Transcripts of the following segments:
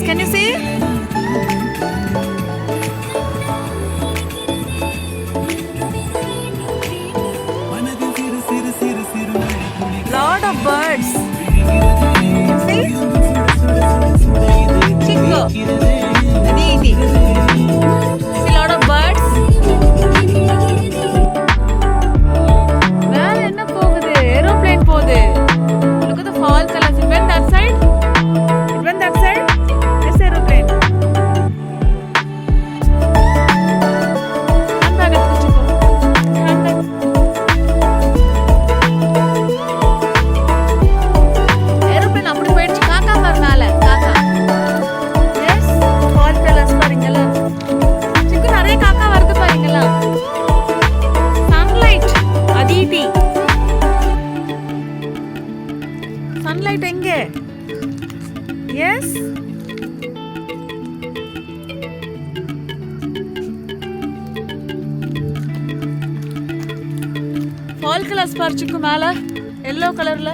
Can you see? Lot of birds. See? Chico. Aditi. See lot of birds. Where enna போகுது? Aeroplane போகுது. Look at the fall colors. It went that side. It went that side. This aeroplane. Handbag எடுத்துக்கோ. Handbag. Aeroplane அப்படி போயிடுச்சு. காக்கா பாரு மேல. காக்கா. Yes. Fall colors பாருங்களா. சிக்கு நிறைய காக்கா வருது பாருங்களா. Sunlight. Aditi. Sunlight எங்கே? Yes. Fall colors பாரு சிக்கு மேல. Yellow கலர்ல.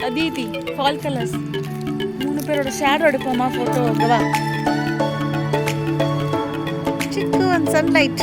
Aditi. Fall colors. மூணு பேரோட ஷேடோ எடுப்போமா போட்டோ. வா. சிக்கு and sunlight.